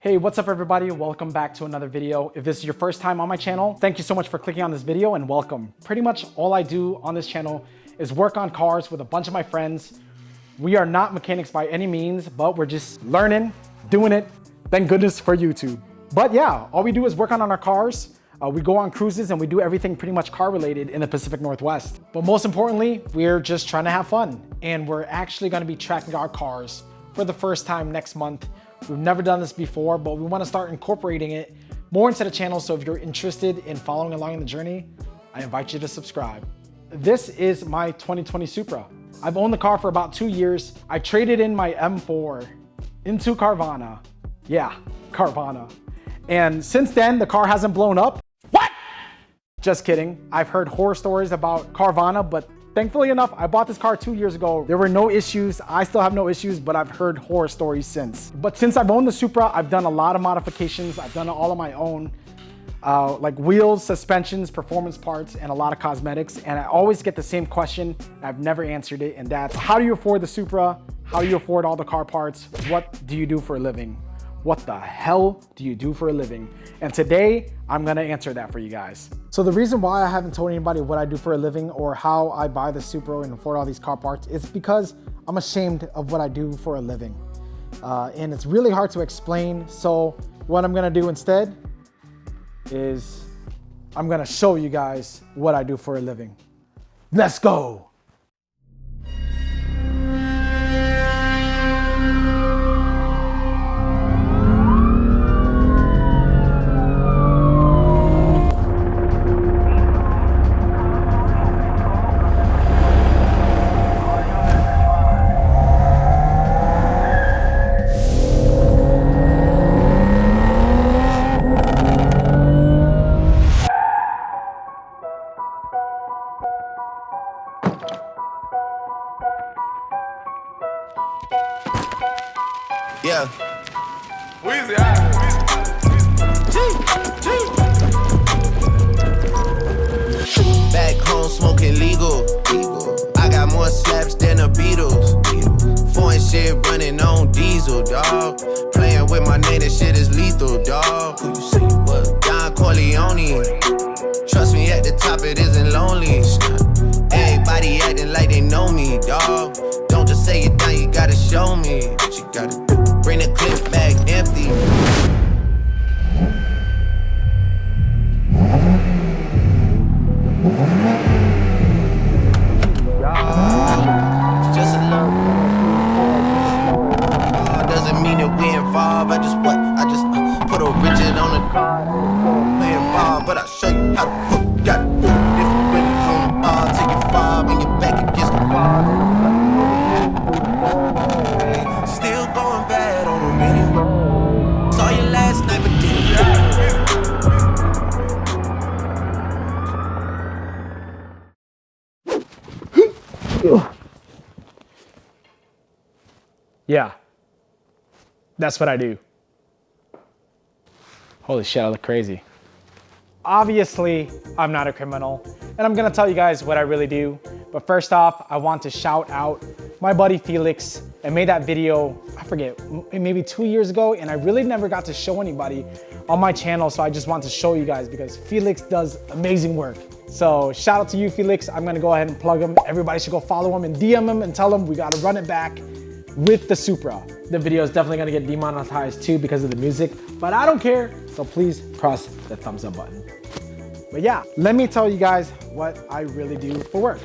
Hey, what's up everybody? Welcome back to another video. If this is your first time on my channel, thank you so much for clicking on this video and welcome. Pretty much all I do on this channel is work on cars with a bunch of my friends. We are not mechanics by any means, but we're just learning, doing it. Thank goodness for YouTube. But yeah, all we do is work on our cars. We go on cruises and we do everything pretty much car related in the Pacific Northwest. But most importantly, we're just trying to have fun. And we're actually gonna be tracking our cars for the first time next month. We've never done this before, but we want to start incorporating it more into the channel. So if you're interested in following along in the journey, I invite you to subscribe. This is my 2020 Supra. I've owned the car for about 2 years. I traded in my M4 into Carvana. Yeah, Carvana. And since then, the car hasn't blown up. What? Just kidding. I've heard horror stories about Carvana, but thankfully enough, I bought this car 2 years ago. There were no issues. I still have no issues, but I've heard horror stories since. But since I've owned the Supra, I've done a lot of modifications. I've done it all on my own, like wheels, suspensions, performance parts, and a lot of cosmetics. And I always get the same question. I've never answered it, and that's, how do you afford the Supra? How do you afford all the car parts? What do you do for a living? What the hell do you do for a living? And today, I'm gonna answer that for you guys. So the reason why I haven't told anybody what I do for a living or how I buy the Supra and afford all these car parts is because I'm ashamed of what I do for a living. And it's really hard to explain. So what I'm gonna do instead is I'm gonna show you guys what I do for a living. Let's go. Yeah. Weezy, Back home smoking legal. I got more slaps than the Beatles. Foreign shit running on diesel, dog. Playing with my name, that shit is lethal, dog. Who you see? What? Don Corleone. Trust me, at the top it isn't lonely. Everybody acting like they know me, dog. Don't just say it down, you gotta show me what you gotta do. Bring the clip back empty. It's just a little. Doesn't mean that we involved. I just put a rigid on the car. Playing ball, but I'll show you how to put. Gotta do it. If you really on the ball, take your fob and your back against the wall. Still going bad on a mini road. Saw you last night, but didn't. Yeah, that's what I do. Holy shit, I look crazy. Obviously, I'm not a criminal, and I'm gonna tell you guys what I really do. But first off, I want to shout out my buddy Felix. I made that video, I forget, maybe 2 years ago, and I really never got to show anybody on my channel, so I just want to show you guys because Felix does amazing work. So shout out to you, Felix. I'm gonna go ahead and plug him. Everybody should go follow him and DM him and tell him we gotta run it back with the Supra. The video is definitely gonna get demonetized too because of the music, but I don't care, so please press the thumbs up button. But yeah, let me tell you guys what I really do for work.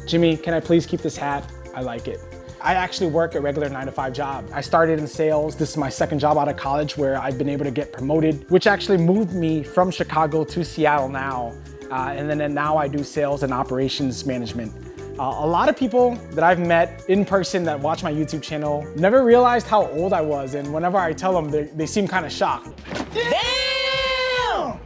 Jimmy, can I please keep this hat? I like it. I actually work a regular 9-to-5 job. I started in sales. This is my second job out of college where I've been able to get promoted, which actually moved me from Chicago to Seattle now. And then now I do sales and operations management. A lot of people that I've met in person that watch my YouTube channel never realized how old I was. And whenever I tell them, they seem kind of shocked. Damn!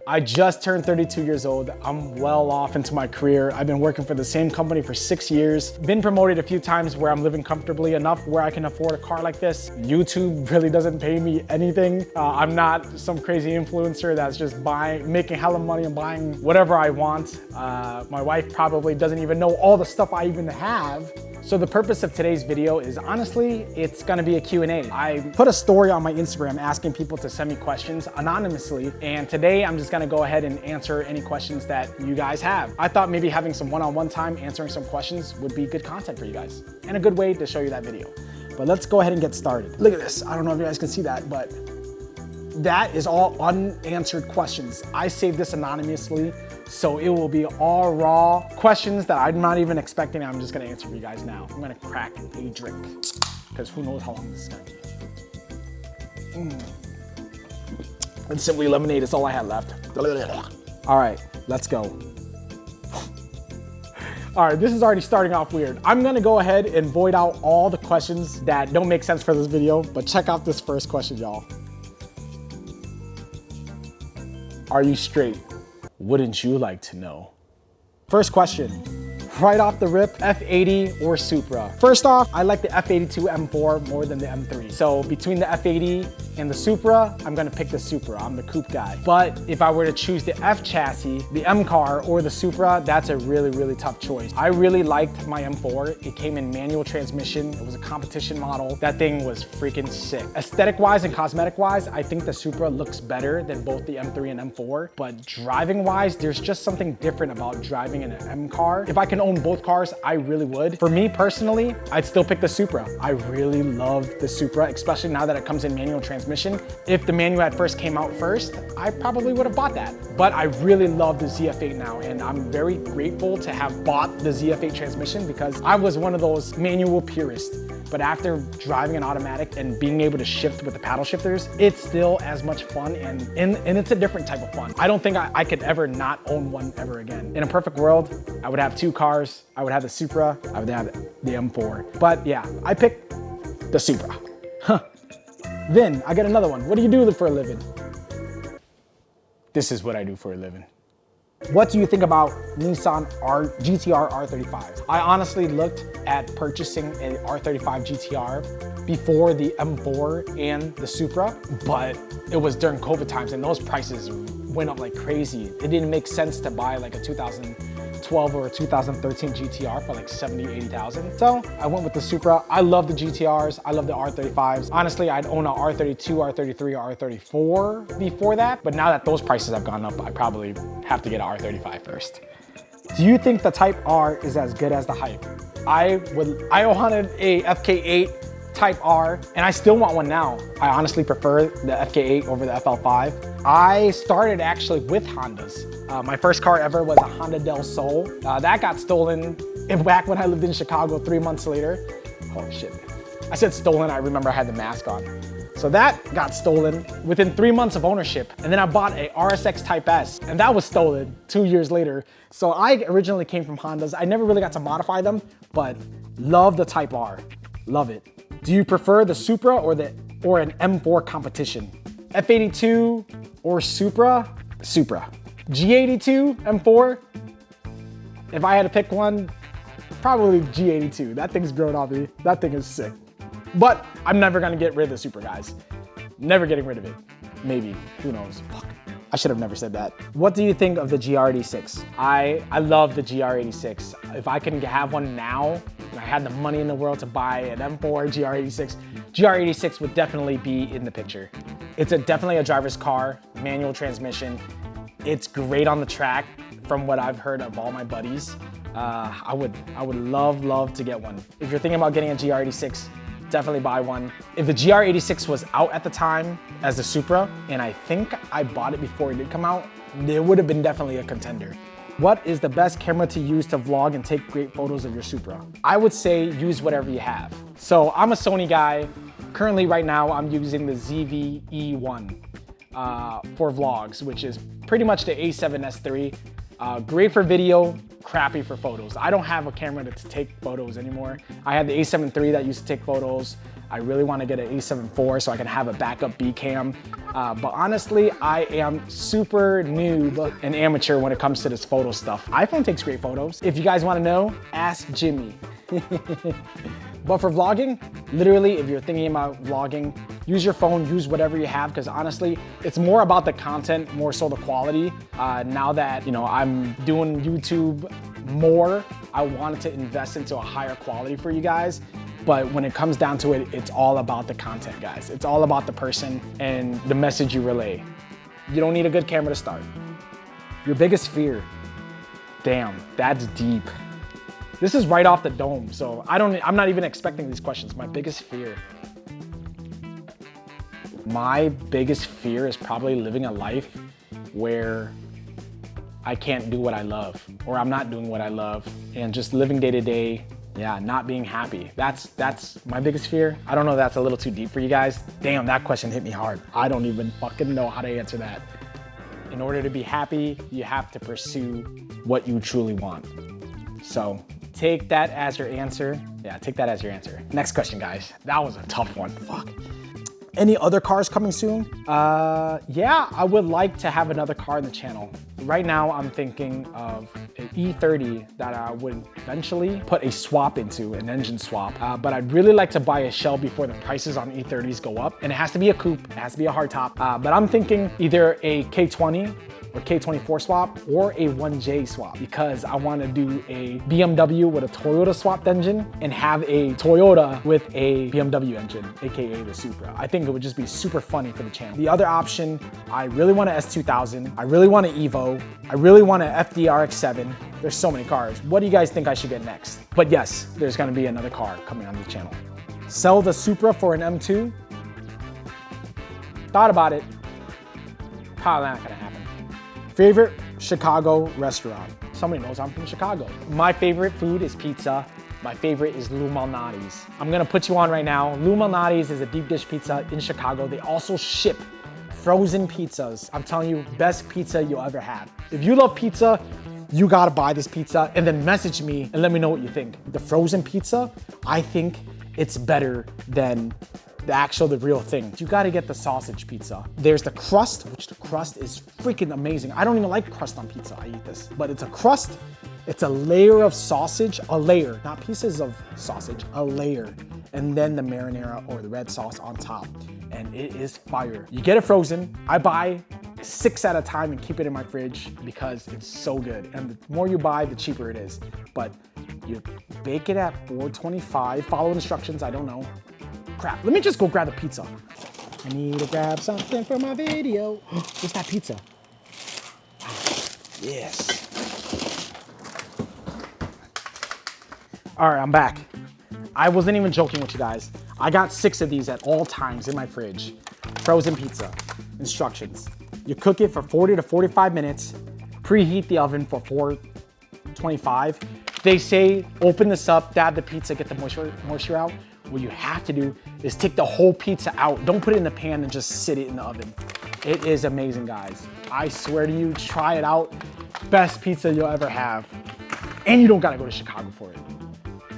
I just turned 32 years old. I'm well off into my career. I've been working for the same company for 6 years. Been promoted a few times where I'm living comfortably enough where I can afford a car like this. YouTube really doesn't pay me anything. I'm not some crazy influencer that's just making hella money and buying whatever I want. My wife probably doesn't even know all the stuff I even have. So the purpose of today's video is honestly, it's gonna be a Q&A. I put a story on my Instagram asking people to send me questions anonymously, and today I'm just gonna go ahead and answer any questions that you guys have. I thought maybe having some one-on-one time answering some questions would be good content for you guys, and a good way to show you that video. But let's go ahead and get started. Look at this, I don't know if you guys can see that, but that is all unanswered questions. I saved this anonymously, so it will be all raw questions that I'm not even expecting. I'm just gonna answer for you guys now. I'm gonna crack a drink, because who knows how long this is gonna be. And Simply Lemonade is all I had left. All right, let's go. All right, this is already starting off weird. I'm gonna go ahead and void out all the questions that don't make sense for this video, but check out this first question, y'all. Are you straight? Wouldn't you like to know? First question, right off the rip, F80 or Supra? First off, I like the F82 M4 more than the M3. So between the F80 and the Supra, I'm gonna pick the Supra. I'm the coupe guy. But if I were to choose the F chassis, the M car, or the Supra, that's a really, really tough choice. I really liked my M4. It came in manual transmission. It was a competition model. That thing was freaking sick. Aesthetic-wise and cosmetic-wise, I think the Supra looks better than both the M3 and M4. But driving-wise, there's just something different about driving in an M car. If I can own both cars, I really would. For me personally, I'd still pick the Supra. I really love the Supra, especially now that it comes in manual transmission. If the manual had first came out first, I probably would have bought that. But I really love the ZF8 now, and I'm very grateful to have bought the ZF8 transmission because I was one of those manual purists. But after driving an automatic and being able to shift with the paddle shifters, it's still as much fun, and it's a different type of fun. I don't think I could ever not own one ever again. In a perfect world, I would have two cars. I would have the Supra, I would have the M4. But yeah, I picked the Supra. Huh. Vin, I got another one. What do you do for a living? This is what I do for a living. What do you think about Nissan GTR R35? I honestly looked at purchasing an R35 GTR before the M4 and the Supra, but it was during COVID times and those prices went up like crazy. It didn't make sense to buy like a 2012 or a 2013 GTR for like 70, 80,000. So I went with the Supra. I love the GTRs. I love the R35s. Honestly, I'd own a R32, R33, or R34 before that, but now that those prices have gone up, I probably have to get an R35 first. Do you think the Type R is as good as the Hype? I wanted a FK8 Type R, and I still want one now. I honestly prefer the FK8 over the FL5. I started actually with Hondas. My first car ever was a Honda Del Sol. That got stolen back when I lived in Chicago 3 months later. Oh shit. I said stolen, I remember I had the mask on. So that got stolen within 3 months of ownership. And then I bought a RSX Type S, and that was stolen 2 years later. So I originally came from Hondas. I never really got to modify them, but love the Type R, love it. Do you prefer the Supra or an M4 competition? F82 or Supra? Supra. G82, M4? If I had to pick one, probably G82. That thing's grown on me. That thing is sick. But I'm never gonna get rid of the Supra, guys. Never getting rid of it. Maybe, who knows? Fuck. I should have never said that. What do you think of the GR86? I love the GR86. If I can have one now, and I had the money in the world to buy an M4 GR86, GR86 would definitely be in the picture. It's definitely a driver's car, manual transmission. It's great on the track from what I've heard of all my buddies. I would love to get one. If you're thinking about getting a GR86, definitely buy one. If the GR86 was out at the time as the Supra, and I think I bought it before it did come out, it would have been definitely a contender. What is the best camera to use to vlog and take great photos of your Supra? I would say use whatever you have. So I'm a Sony guy. Currently right now I'm using the ZV-E1 for vlogs, which is pretty much the A7S III. Great for video, crappy for photos. I don't have a camera to take photos anymore. I had the A7 III that used to take photos. I really want to get an A7 IV so I can have a backup B cam. But honestly, I am super noob and amateur when it comes to this photo stuff. iPhone takes great photos. If you guys want to know, ask Jimmy. But for vlogging, literally, if you're thinking about vlogging, use your phone, use whatever you have, because honestly, it's more about the content, more so the quality. Now that, I'm doing YouTube more, I wanted to invest into a higher quality for you guys. But when it comes down to it, it's all about the content, guys. It's all about the person and the message you relay. You don't need a good camera to start. Your biggest fear. Damn, that's deep. This is right off the dome, so I'm not even expecting these questions. My biggest fear. My biggest fear is probably living a life where I can't do what I love, or I'm not doing what I love, and just living day to day, yeah, not being happy. That's my biggest fear. I don't know if that's a little too deep for you guys. Damn, that question hit me hard. I don't even fucking know how to answer that. In order to be happy, you have to pursue what you truly want. So take that as your answer. Yeah, take that as your answer. Next question, guys. That was a tough one, fuck. Any other cars coming soon? Yeah, I would like to have another car in the channel. Right now, I'm thinking of an E30 that I would eventually put a swap into, an engine swap. But I'd really like to buy a shell before the prices on E30s go up. And it has to be a coupe, it has to be a hardtop. But I'm thinking either a K20 or K24 swap or a 1J swap, because I want to do a BMW with a Toyota swapped engine and have a Toyota with a BMW engine, AKA the Supra. I think it would just be super funny for the channel. The other option, I really want an S2000, I really want an Evo, I really want an FD-RX-7. There's so many cars. What do you guys think I should get next? But yes, there's gonna be another car coming on the channel. Sell the Supra for an M2? Thought about it. Probably not gonna happen. Favorite Chicago restaurant? Somebody knows I'm from Chicago. My favorite food is pizza. My favorite is Lou Malnati's. I'm gonna put you on right now. Lou Malnati's is a deep dish pizza in Chicago. They also ship frozen pizzas. I'm telling you, best pizza you'll ever have. If you love pizza, you gotta buy this pizza and then message me and let me know what you think. The frozen pizza, I think it's better than the real thing. You gotta get the sausage pizza. There's the crust, which the crust is freaking amazing. I don't even like crust on pizza, I eat this. But it's a crust, it's a layer of sausage, a layer, not pieces of sausage, a layer. And then the marinara or the red sauce on top. And it is fire. You get it frozen. I buy 6 at a time and keep it in my fridge because it's so good. And the more you buy, the cheaper it is. But you bake it at 425, follow instructions, I don't know. Crap, let me just go grab the pizza. I need to grab something for my video. Where's that pizza? Yes. All right, I'm back. I wasn't even joking with you guys. I got 6 of these at all times in my fridge. Frozen pizza. Instructions. You cook it for 40 to 45 minutes. Preheat the oven for 425. They say open this up, dab the pizza, get the moisture out. What you have to do is take the whole pizza out. Don't put it in the pan and just sit it in the oven. It is amazing, guys. I swear to you, try it out. Best pizza you'll ever have. And you don't gotta go to Chicago for it.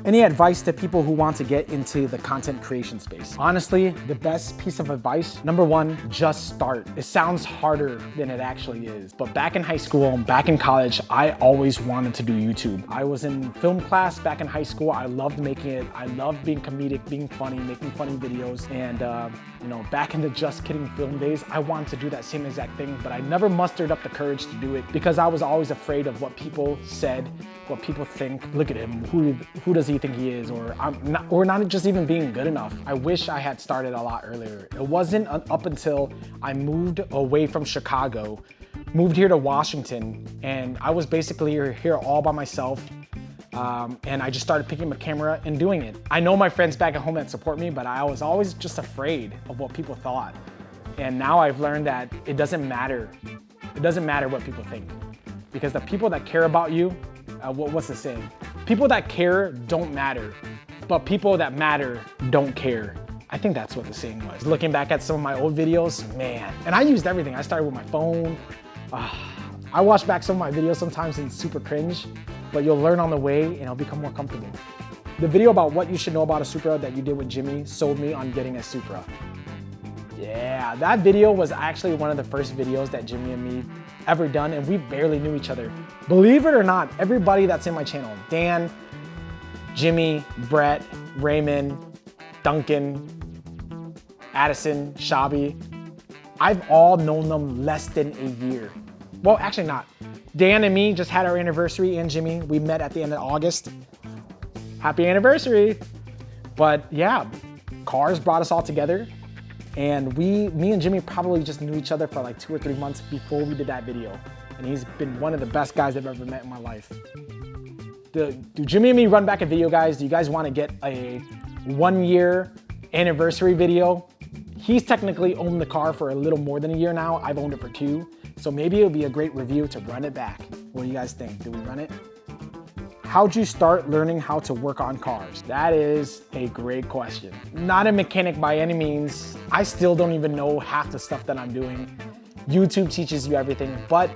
Any advice to people who want to get into the content creation space? Honestly, the best piece of advice, number one, just start. It sounds harder than it actually is. But back in high school, back in college, I always wanted to do YouTube. I was in film class back in high school. I loved making it. I loved being comedic, being funny, making funny videos. And back in the Just Kidding film days, I wanted to do that same exact thing, but I never mustered up the courage to do it because I was always afraid of what people said, what people think. Look at him, who does he think he is? Or not just even being good enough. I wish I had started a lot earlier. It wasn't up until I moved away from Chicago, moved here to Washington, and I was basically here all by myself. And I just started picking up a camera and doing it. I know my friends back at home that support me, but I was always just afraid of what people thought. And now I've learned that it doesn't matter. It doesn't matter what people think. Because the people that care about you, what's the saying? People that care don't matter, but people that matter don't care. I think that's what the saying was. Looking back at some of my old videos, man, and I used everything. I started with my phone. I watch back some of my videos sometimes and it's super cringe, but you'll learn on the way and it'll become more comfortable. The video about what you should know about a Supra that you did with Jimmy sold me on getting a Supra. Yeah, that video was actually one of the first videos that Jimmy and me ever done, and we barely knew each other. Believe it or not, everybody that's in my channel, Dan, Jimmy, Brett, Raymond, Duncan, Addison, Shabby, I've all known them less than a year. Well, actually not. Dan and me just had our anniversary, and Jimmy, we met at the end of August. Happy anniversary. But yeah, cars brought us all together. And me and Jimmy probably just knew each other for like 2 or 3 months before we did that video. And he's been one of the best guys I've ever met in my life. Do Jimmy and me run back a video, guys? Do you guys want to get a 1-year anniversary video? He's technically owned the car for a little more than a year now. I've owned it for 2. So maybe it'll be a great review to run it back. What do you guys think? Do we run it? How'd you start learning how to work on cars? That is a great question. Not a mechanic by any means. I still don't even know half the stuff that I'm doing. YouTube teaches you everything, but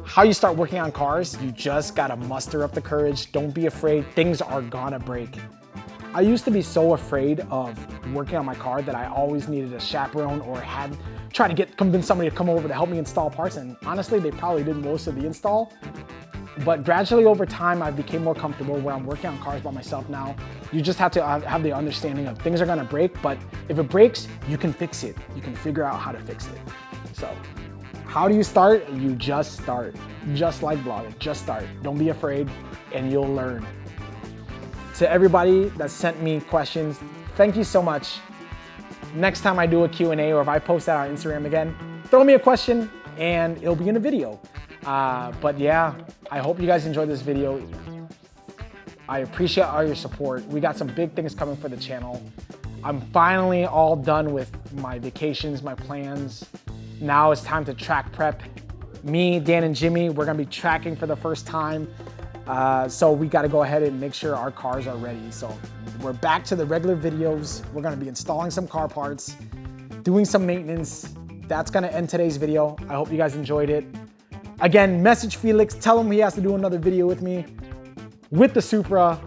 how you start working on cars, you just gotta muster up the courage. Don't be afraid, things are gonna break. I used to be so afraid of working on my car that I always needed a chaperone or had tried to convince somebody to come over to help me install parts, and honestly, they probably did most of the install. But gradually over time, I became more comfortable where I'm working on cars by myself now. You just have to have the understanding of things are gonna break, but if it breaks, you can fix it. You can figure out how to fix it. So, how do you start? You just start. Just like vlogging, just start. Don't be afraid, and you'll learn. To everybody that sent me questions, thank you so much. Next time I do a Q&A or if I post that on Instagram again, throw me a question and it'll be in a video. But yeah, I hope you guys enjoyed this video. I appreciate all your support. We got some big things coming for the channel. I'm finally all done with my vacations, my plans. Now it's time to track prep. Me, Dan, and Jimmy, we're gonna be tracking for the first time. So we gotta go ahead and make sure our cars are ready. So we're back to the regular videos. We're gonna be installing some car parts, doing some maintenance. That's gonna end today's video. I hope you guys enjoyed it. Again, message Felix, tell him he has to do another video with me with the Supra.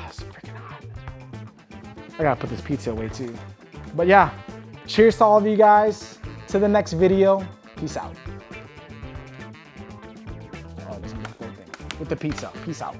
It's freaking hot. I gotta put this pizza away too. But yeah, cheers to all of you guys. To the next video, peace out. Oh, this is a cool thing. With the pizza, peace out.